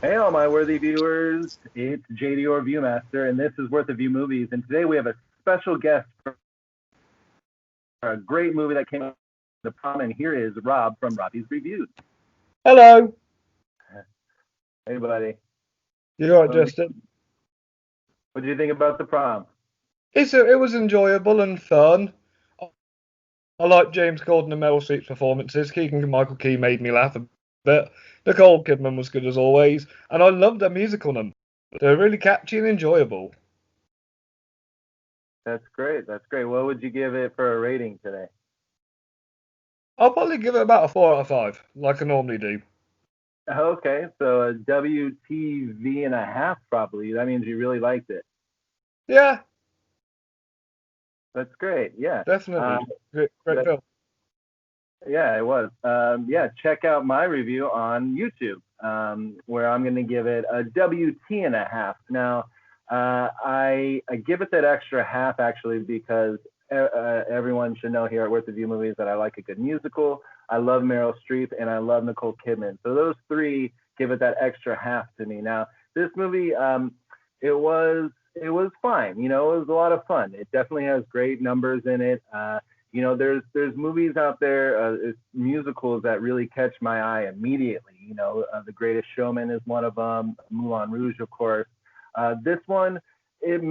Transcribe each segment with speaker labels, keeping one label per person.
Speaker 1: Hey, all my worthy viewers. It's JD or Viewmaster, and this is Worth a View Movies. And today we have a special guest for a great movie that came out the prom. And here is Rob from Robbies Reviews.
Speaker 2: Hello.
Speaker 1: Hey, buddy.
Speaker 2: You all right,
Speaker 1: What
Speaker 2: Justin?
Speaker 1: do you think about the prom?
Speaker 2: It was enjoyable and fun. I like James Corden and Meryl Streep's performances. Keegan Michael Key made me laugh a bit. Nicole Kidman was good as always, and I loved their musical numbers. They were really catchy and enjoyable.
Speaker 1: That's great. That's great. What would you give it for a rating today?
Speaker 2: I'll probably give it about a 4 out of 5, like I normally do.
Speaker 1: Okay, so a WTV and a half, probably. That means you really liked it.
Speaker 2: Yeah,
Speaker 1: That's great. Yeah. Um,
Speaker 2: definitely. Great
Speaker 1: that,
Speaker 2: film.
Speaker 1: Yeah, it was. Yeah, check out my review on YouTube, where I'm going to give it a WT and a half. Now, I give it that extra half actually because everyone should know here at Worth the View Movies that I like a good musical. I love Meryl Streep and I love Nicole Kidman. So those three give it that extra half to me. Now, this movie, it was fine. It was a lot of fun. It definitely has great numbers in it. There's movies out there, musicals that really catch my eye immediately. The Greatest Showman is one of them. Moulin Rouge, of course. This one, it's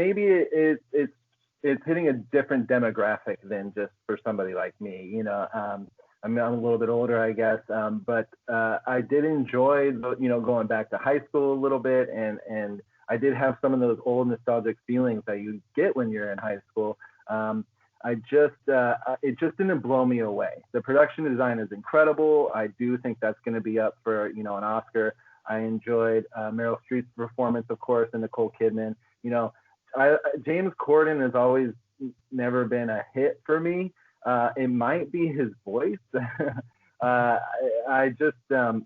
Speaker 1: hitting a different demographic than just for somebody like me. I'm a little bit older, I guess, but I did enjoy, going back to high school a little bit, and I did have some of those old nostalgic feelings that you get when you're in high school. It just didn't blow me away. The production design is incredible. I do think that's going to be up for an Oscar. I enjoyed Meryl Streep's performance, of course, and Nicole Kidman. You know, James Corden has always never been a hit for me. It might be his voice. I just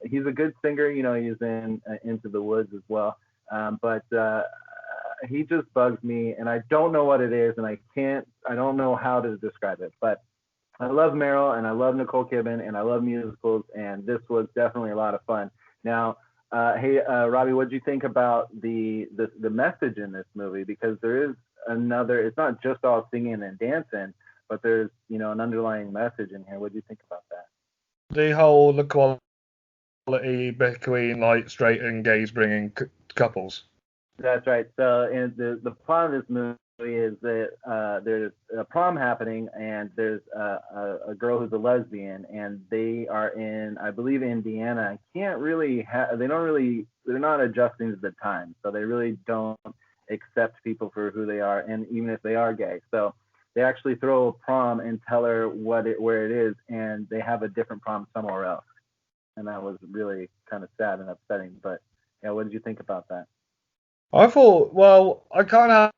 Speaker 1: he's a good singer. He's in Into the Woods as well. But he just bugs me, and I don't know what it is, and I don't know how to describe it. But I love Meryl, and I love Nicole Kidman, and I love musicals, and this was definitely a lot of fun. Now, hey, Robbie, what do you think about the message in this movie? Because there is another. It's not just all singing and dancing, but there's an underlying message in here. What do you think about that?
Speaker 2: The whole equality between like straight and gays bringing couples.
Speaker 1: That's right. So, and the plot of this movie is that there's a prom happening, and there's a girl who's a lesbian, and they are in, I believe, Indiana. They don't really, they're not adjusting to the times, so they really don't accept people for who they are, and even if they are gay. So they actually throw a prom and tell her where it is, and they have a different prom somewhere else, and that was really kind of sad and upsetting. But yeah, what did you think about that?
Speaker 2: I thought, well, I kind of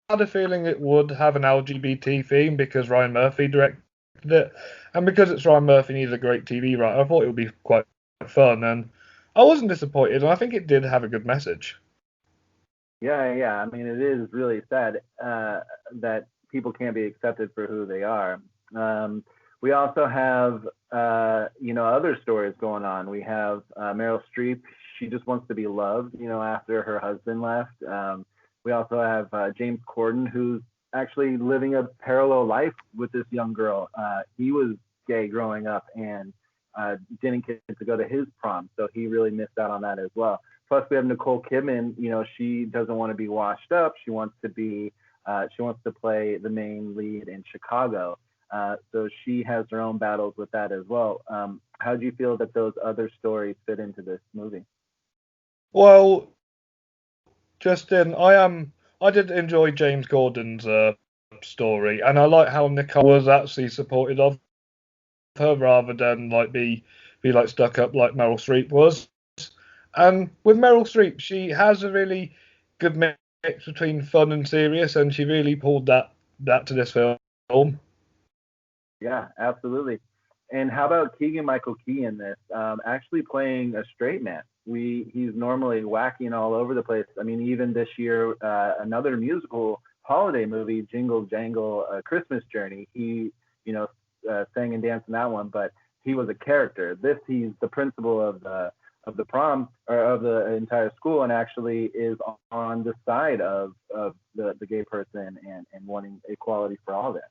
Speaker 2: had a feeling it would have an LGBT theme because Ryan Murphy directed it, and because it's Ryan Murphy and he's a great TV writer, I thought it would be quite fun, and I wasn't disappointed, and I think it did have a good message.
Speaker 1: Yeah, yeah. I mean, it is really sad that people can't be accepted for who they are. We also have, other stories going on. We have Meryl Streep. She just wants to be loved, after her husband left. We also have James Corden, who's actually living a parallel life with this young girl. He was gay growing up and didn't get to go to his prom, so he really missed out on that as well. Plus, we have Nicole Kidman. She doesn't want to be washed up. She wants to play the main lead in Chicago. So she has her own battles with that as well. How do you feel that those other stories fit into this movie?
Speaker 2: Well, Justin, I did enjoy James Gordon's story, and I like how Nicole was actually supportive of her rather than like be like stuck up like Meryl Streep was. And with Meryl Streep, she has a really good mix between fun and serious, and she really pulled that to this film.
Speaker 1: Yeah, absolutely. And how about Keegan Michael Key in this? Actually playing a straight man. He's normally wacky and all over the place. I mean, even this year, another musical holiday movie, Jingle Jangle, Christmas Journey. He, you know, sang and danced in that one, but he was a character. He's the principal the prom or of the entire school, and actually is on the side of the gay person and wanting equality for all of them.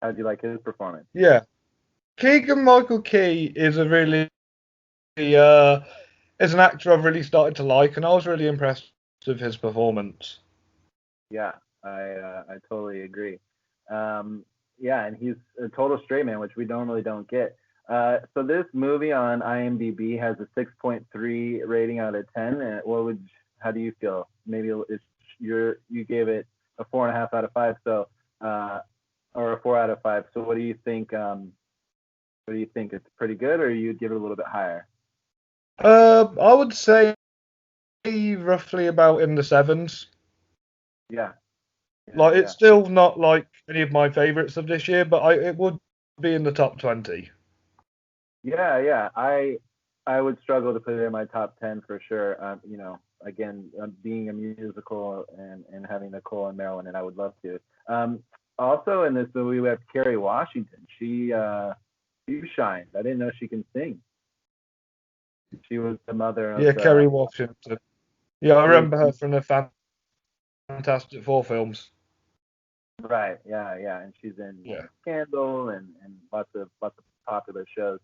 Speaker 1: How'd you like his performance?
Speaker 2: Yeah. Keegan Michael Key is is an actor I've really started to like, and I was really impressed with his performance.
Speaker 1: Yeah, I totally agree. Yeah, and he's a total straight man, which we normally don't get. So this movie on IMDb has a 6.3 rating out of 10. And how do you feel? Maybe you gave it a 4.5 out of 5. So or a 4 out of 5. So what do you think? What do you think? It's pretty good, or you'd give it a little bit higher?
Speaker 2: I would say roughly about in the sevens.
Speaker 1: Yeah.
Speaker 2: Like it's still not like any of my favorites of this year, but it would be in the top 20.
Speaker 1: Yeah. I would struggle to put it in my top 10 for sure. Again, being a musical and having Nicole and Marilyn, and I would love to. Also in this movie we have Kerry Washington. She shines. I didn't know she can sing. She was the mother of
Speaker 2: Kerry Washington. Yeah, I remember her from the Fantastic Four films.
Speaker 1: Right. Yeah. And she's in Scandal and lots of popular shows.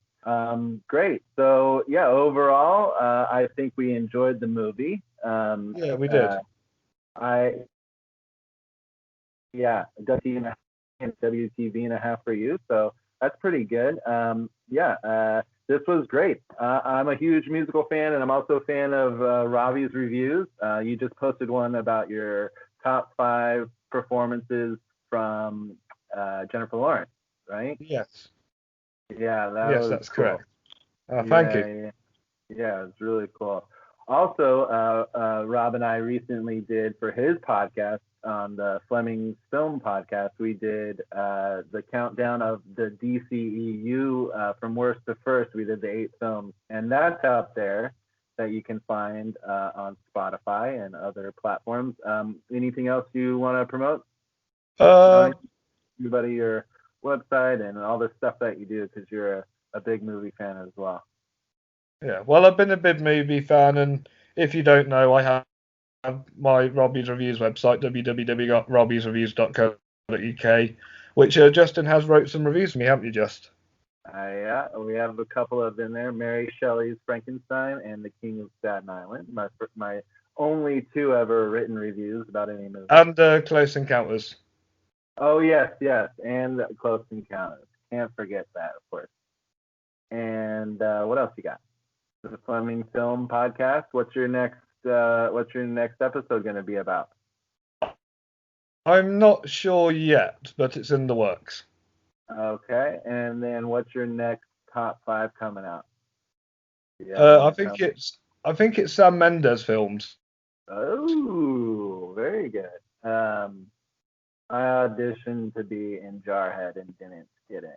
Speaker 1: Great. So yeah, overall, I think we enjoyed the movie.
Speaker 2: Yeah, we did.
Speaker 1: WTV and a half for you. So that's pretty good. This was great. I'm a huge musical fan, and I'm also a fan of Robbies Reviews. You just posted one about your top 5 performances from Jennifer Lawrence, right?
Speaker 2: Yes.
Speaker 1: Yeah,
Speaker 2: that's
Speaker 1: cool.
Speaker 2: correct. Thank you.
Speaker 1: Yeah, it's really cool. Also, Rob and I recently did for his podcast on the Fleming's Film Podcast. We did the countdown of the DCEU from worst to first. We did the 8 films, and that's out there that you can find on Spotify and other platforms. Anything else you want to promote? Everybody, your website and all the stuff that you do, because you're a big movie fan as well.
Speaker 2: Yeah, well, I've been a big movie fan, and if you don't know, I have my Robbies Reviews website, www.robbiesreviews.co.uk, which Justin has wrote some reviews for me, haven't you, Just?
Speaker 1: Yeah, we have a couple of in there, Mary Shelley's Frankenstein and The King of Staten Island, my only 2 ever written reviews about any movie.
Speaker 2: And Close Encounters.
Speaker 1: Oh, yes, and Close Encounters. Can't forget that, of course. And what else you got? The Fleming Film Podcast. What's your next episode going to be about?
Speaker 2: I'm not sure yet, but it's in the works.
Speaker 1: Okay, and then what's your next top 5 coming out?
Speaker 2: I think it's Sam Mendes films.
Speaker 1: Oh, very good. I auditioned to be in Jarhead and didn't get in.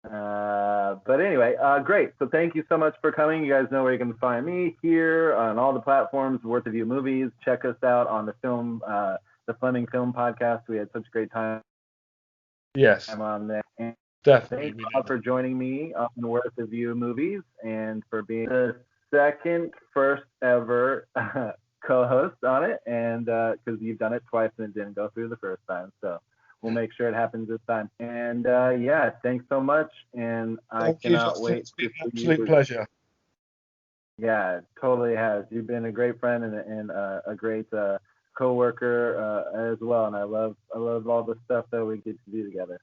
Speaker 1: But anyway, great. So thank you so much for coming. You guys know where you can find me here on all the platforms, Worth of You Movies. Check us out on the Fleming Film Podcast. We had such a great time.
Speaker 2: Yes.
Speaker 1: I'm on there. And
Speaker 2: definitely.
Speaker 1: Thank you for joining me on Worth of You Movies and for being the first ever co-host on it. And because you've done it twice and it didn't go through the first time. So we'll make sure it happens this time. And thanks so much. And I cannot wait.
Speaker 2: It's been an absolute pleasure.
Speaker 1: Yeah, it totally has. You've been a great friend and a great co-worker as well. And I love all the stuff that we get to do together.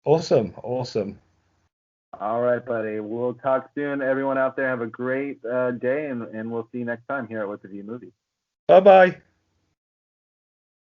Speaker 2: Awesome.
Speaker 1: All right, buddy. We'll talk soon. Everyone out there, have a great day, and we'll see you next time here at What the View Movies.
Speaker 2: Bye-bye.